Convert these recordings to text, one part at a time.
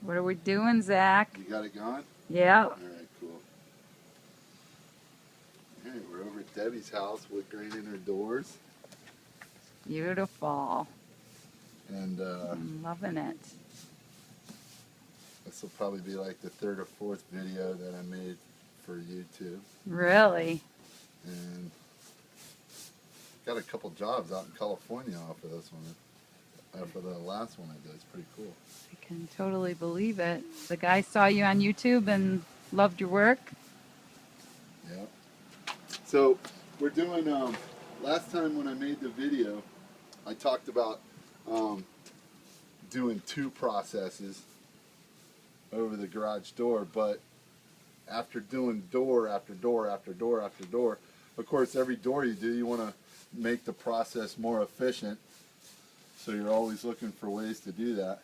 What are we doing, Zach? You got it going? Yeah. All right, cool. Hey, we're over at Debbie's house, woodgraining her doors. Beautiful. And I'm loving it. this will probably be like the third or fourth video that I made for YouTube. Really? And got a couple jobs out in California off of this one. After the last one I did. It's pretty cool. I can totally believe it. The guy saw you on YouTube and loved your work? Yeah. So we're doing, last time when I made the video, I talked about doing two processes over the garage door, but after doing door after door after door after door, of course every door you do, you want to make the process more efficient. So you're always looking for ways to do that.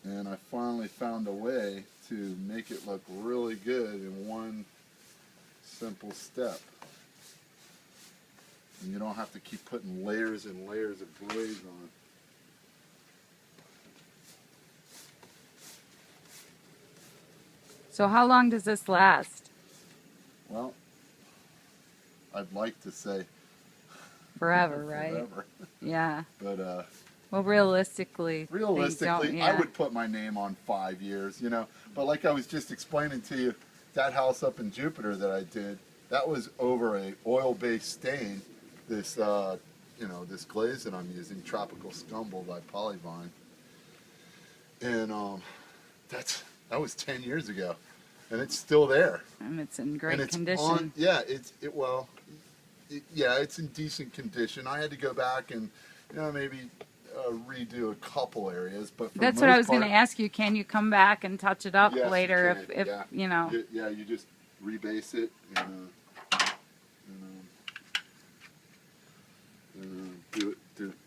And I finally found a way to make it look really good in one simple step. And you don't have to keep putting layers and layers of glaze on. So how long does this last? Well, I'd like to say Forever, right? forever. Yeah. But well, realistically, I would put my name on 5 years, you know. But like I was just explaining to you, that house up in Jupiter that I did, that was over a oil-based stain. This, you know, this glaze that I'm using, Tropical Scumble by Polyvine, and that was 10 years ago, and it's still there. And it's in great and it's condition. It's in decent condition. I had to go back and, you know, maybe redo a couple areas, but for That's the what most I was going to part, ask you. Can you come back and touch it up yes, later you can, if yeah. you know? You just rebase it and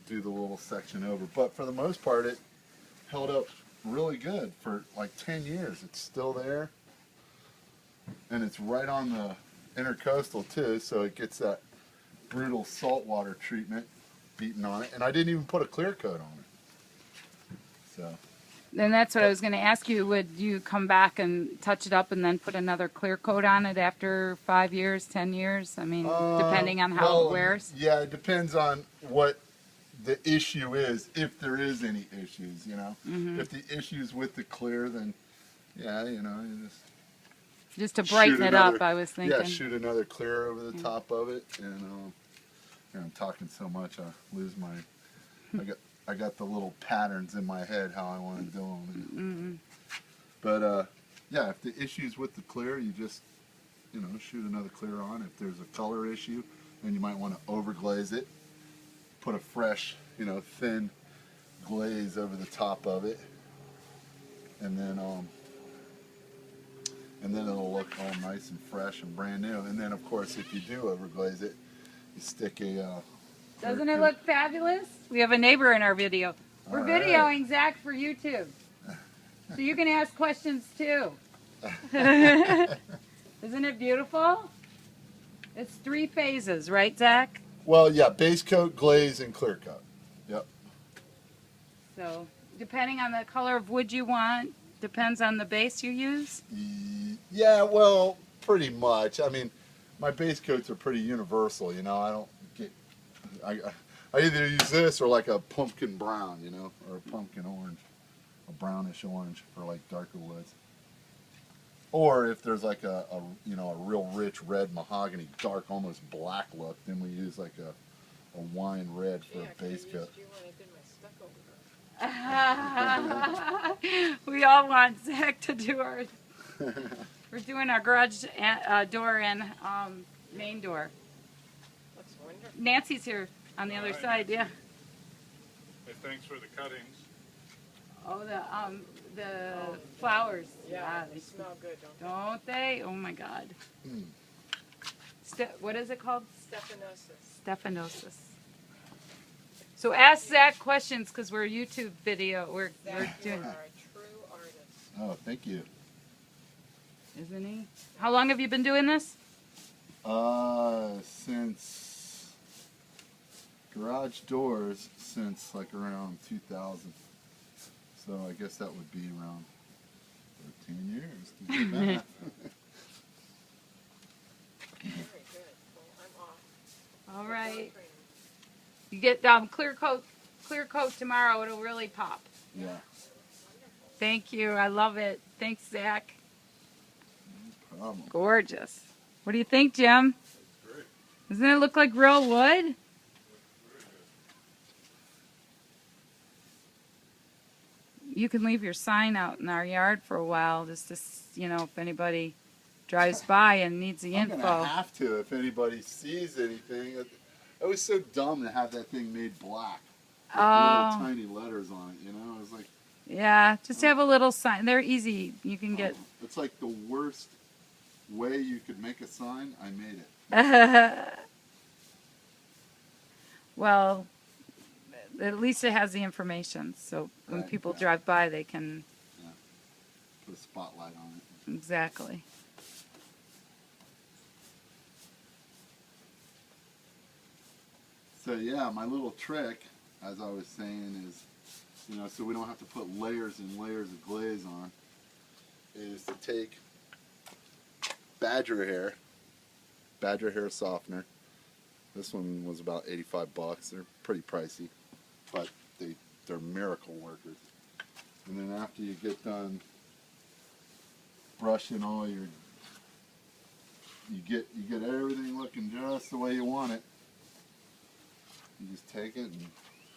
do the little section over. But for the most part, it held up really good for like 10 years. It's still there, and it's right on the intercoastal too, so it gets that brutal saltwater treatment beaten on it. And I didn't even put a clear coat on it. So. Then that's what I was going to ask you. Would you come back and touch it up and then put another clear coat on it after 5 years, 10 years? I mean, depending on how it wears? Yeah, it depends on what the issue is, if there is any issues, you know. Mm-hmm. If the issue's with the clear, then, yeah, you know, you just to brighten it up, I was thinking. Yeah, shoot another clear over the top of it. And I'm talking so much, I lose my... I got the little patterns in my head how I want to do them. But yeah, if the issue's with the clear, you just, you know, shoot another clear on. If there's a color issue, then you might want to overglaze it. Put a fresh, you know, thin glaze over the top of it, and then it'll look all nice and fresh and brand new. And then, of course, if you do overglaze it, you stick a Doesn't it look fabulous? We have a neighbor in our video. We're videoing Zach for YouTube. So you can ask questions too. Isn't it beautiful? It's 3 phases, right, Zach? Well, yeah, base coat, glaze, and clear coat. Yep. So, depending on the color of wood you want, depends on the base you use? Yeah, well, pretty much. I mean, my base coats are pretty universal, you know. I don't get... I either use this or like a pumpkin brown, you know, or a pumpkin orange, a brownish orange for like darker woods. Or if there's like a you know, a real rich red mahogany, dark, almost black look, then we use like a wine red for a base coat. We all want Zach to do our... We're doing our garage door and main door. Looks wonderful. Nancy's here on the other side, yeah. Hey, thanks for the cuttings. Oh, the flowers. Yeah, they smell good, Don't they? Oh my God. What is it called? Stephanosis. Stephanosis. So ask Zach questions because we're a YouTube video. We're doing. You are a true artist. Oh, thank you. Isn't he? How long have you been doing this? Since garage doors, since like around 2000. So I guess that would be around 13 years to do that. Very good. Well, I'm off. All right. Training. You get clear coat tomorrow. It'll really pop. Yeah. Thank you. I love it. Thanks, Zach. No problem. Gorgeous. What do you think, Jim? Great. Doesn't it look like real wood? You can leave your sign out in our yard for a while, just to, if anybody drives by and needs the I'm info. gonna have to if anybody sees anything. It was so dumb to have that thing made black. With little tiny letters on it, It was like, Yeah, just have a little sign. They're easy. You can get. it's like the worst way you could make a sign. I made it. Well, at least it has the information, so when Right, people yeah. drive by, they can. Put a spotlight on it. Exactly. So yeah, my little trick, as I was saying, is, so we don't have to put layers and layers of glaze on, is to take badger hair softener. This one was about 85 bucks. They're pretty pricey, but they're miracle workers. And then after you get done brushing all your, you get everything looking just the way you want it. You just take it and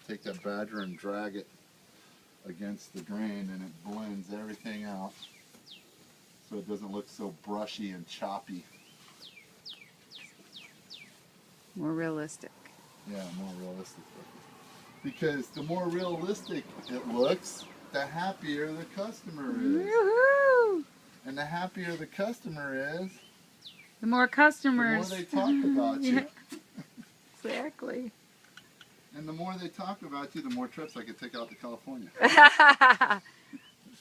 take that badger and drag it against the grain, and it blends everything out so it doesn't look so brushy and choppy. More realistic. Yeah, more realistic looking. Because the more realistic it looks, the happier the customer is. Woohoo! And the happier the customer is, The more the more customers. they talk about you. Exactly. And the more they talk about you, the more trips I could take out to California.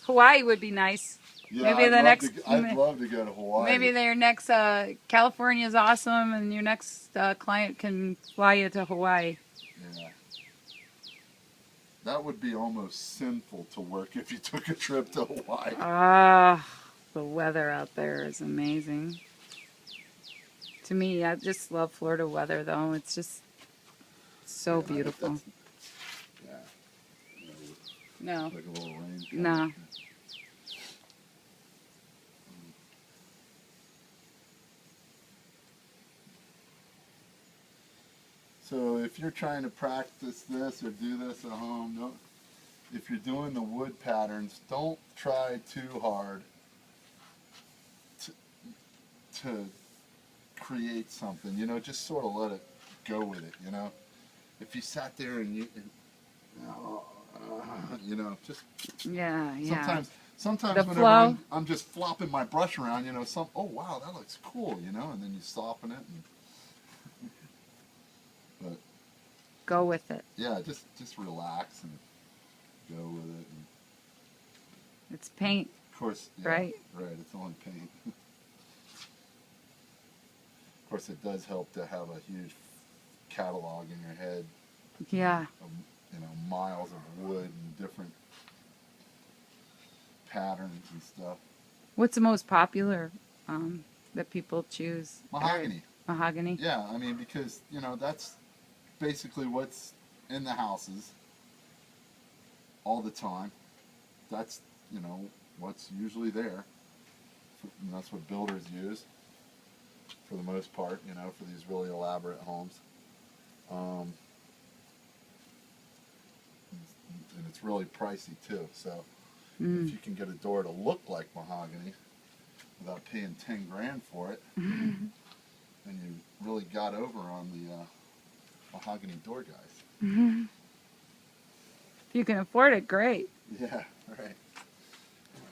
Hawaii would be nice. Yeah, Maybe I'd love to go to Hawaii. Maybe their next California is awesome, and your next client can fly you to Hawaii. Yeah. That would be almost sinful to work if you took a trip to Hawaii. Ah, the weather out there is amazing. To me, I just love Florida weather, though. It's just so Yeah, beautiful. Yeah. No, Like a little rain. no. So if you're trying to practice this or do this at home, if you're doing the wood patterns, don't try too hard to create something. Just sort of let it go with it. If you sat there and just Yeah, yeah. sometimes The whenever flow. I'm just flopping my brush around, oh wow, that looks cool, and then you soften it. But Go with it. yeah, just relax and go with it. And It's paint. of course, yeah, Right. right. It's only paint. Of course, it does help to have a huge catalog in your head. Yeah. Of, miles of wood and different patterns and stuff. What's the most popular that people choose? Mahogany. Mahogany. Yeah, I mean, because that's basically what's in the houses all the time. That's what's usually there. And that's what builders use for the most part. For these really elaborate homes. And it's really pricey too. So if you can get a door to look like mahogany without paying 10 grand for it, then you really got over on the mahogany door guys. If you can afford it, great. Yeah, right.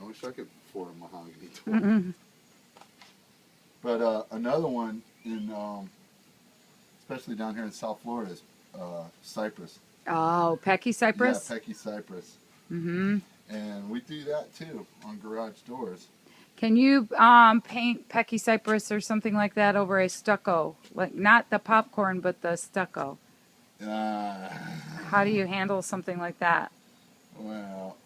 I wish I could afford a mahogany door. But another one in, especially down here in South Florida, is cypress. Oh, Pecky cypress? Yeah, Pecky cypress. Mm-hmm. And we do that too on garage doors. Can you paint Pecky cypress or something like that over a stucco? Like, not the popcorn, but the stucco. How do you handle something like that? Well,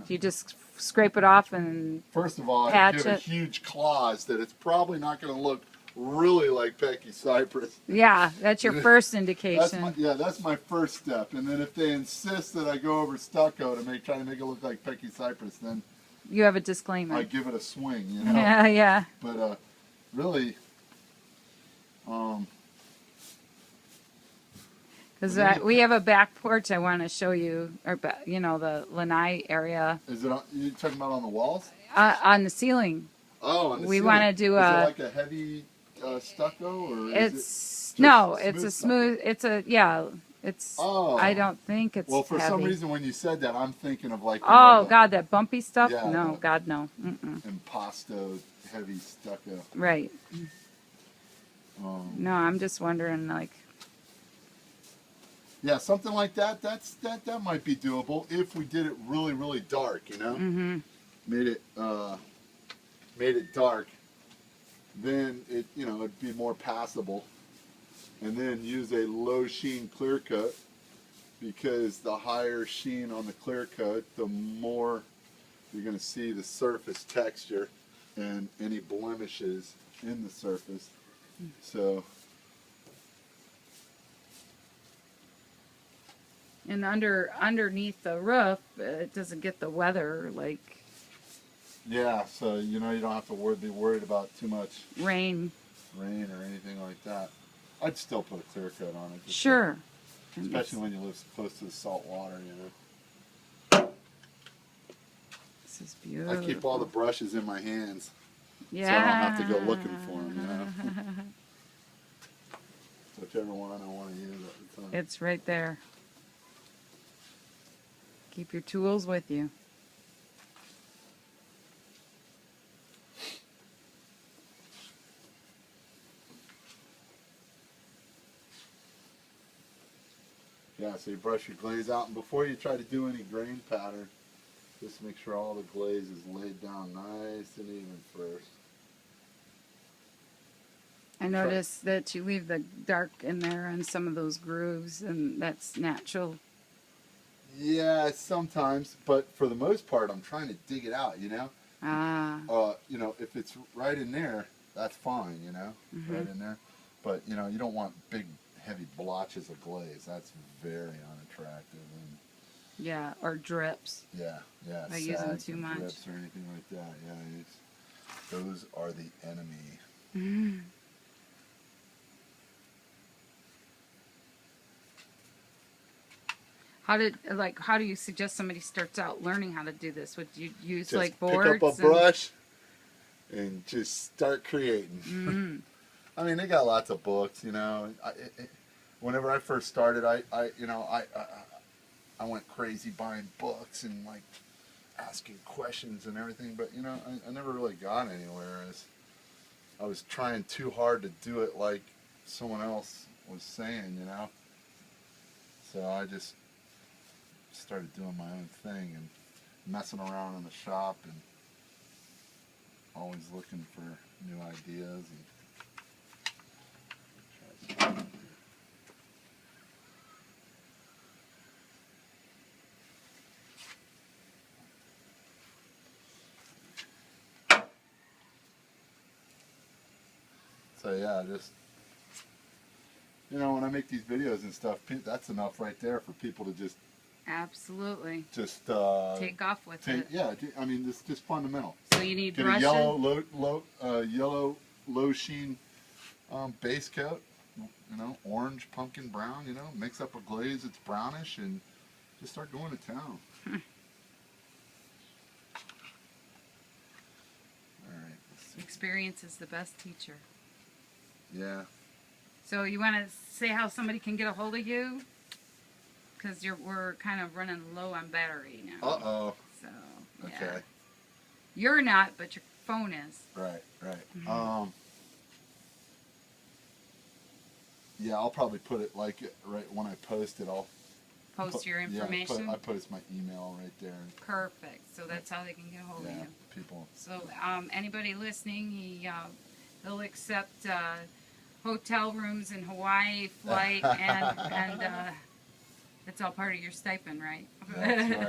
Do you just scrape it off and First of all, I patch give it it? huge claws that it's probably not going to look really like Pecky cypress. Yeah, that's your first That's indication. that's my first step. And then if they insist that I go over stucco to try to make it look like Pecky cypress, then You have a disclaimer. I give it a swing, you know. Yeah, yeah. But really, Because we have a back porch I want to show you, or you know, the lanai area is it you talking about on the walls? on the ceiling. Oh, on the We ceiling. wanna do is a- it like a heavy stucco or It's is no, it it's a stucco? smooth. It's a yeah. It's. Oh. I don't think it's Well, for heavy. some reason, when you said that, I'm thinking of like Oh God, that bumpy stuff? Yeah, No, the- God, no. Mm-mm. impasto heavy stucco. Right. Um, No, I'm just wondering, like, Yeah, something like that. That might be doable if we did it really dark. You know, mm-hmm. made it dark. Then it'd be more passable. And then use a low sheen clear coat, because the higher sheen on the clear coat, the more you're going to see the surface texture and any blemishes in the surface. So. And underneath the roof, it doesn't get the weather like Yeah, so you don't have to be worried about too much rain. rain or anything like that. I'd still put a clear coat on it. Sure. Especially when you live close to the salt water, This is beautiful. I keep all the brushes in my hands, Yeah. so I don't have to go looking for them, Whichever one I want to use at the time. It's right there. Keep your tools with you. Yeah, so you brush your glaze out, and before you try to do any grain pattern, just make sure all the glaze is laid down nice and even first. I noticed that you leave the dark in there on some of those grooves, and that's natural. Yeah, sometimes, but for the most part, I'm trying to dig it out, Ah. If it's right in there, that's fine, right in there. But, you don't want big, heavy blotches of glaze. That's very unattractive. And Yeah, or drips. yeah, By using sags too and much. drips or anything like that. Yeah, those are the enemy. Mm. How do you suggest somebody starts out learning how to do this? Would you use Just like boards? pick up a brush and just start creating. Mm. I mean, they got lots of books, whenever I first started, I went crazy buying books and like asking questions and everything, but I never really got anywhere. I was trying too hard to do it like someone else was saying, So I just started doing my own thing and messing around in the shop and always looking for new ideas. So yeah, just when I make these videos and stuff, that's enough right there for people to just Absolutely. take off with it. Yeah, I mean, it's just fundamental. So you need Get brushes. a yellow low sheen base coat. Orange, pumpkin brown. Mix up a glaze that's brownish and just start going to town. All right. Let's see. Experience is the best teacher. Yeah. So you want to say how somebody can get a hold of you? Because we're kind of running low on battery now. Uh-oh. So yeah. Okay. You're not, but your phone is. Right. Yeah, I'll probably put it right when I post it. I'll Post your information. Yeah, I post my email right there. Perfect. So that's how they can get a hold of you. People. So anybody listening, he'll accept hotel rooms in Hawaii, flight, and it's all part of your stipend, right? That's right.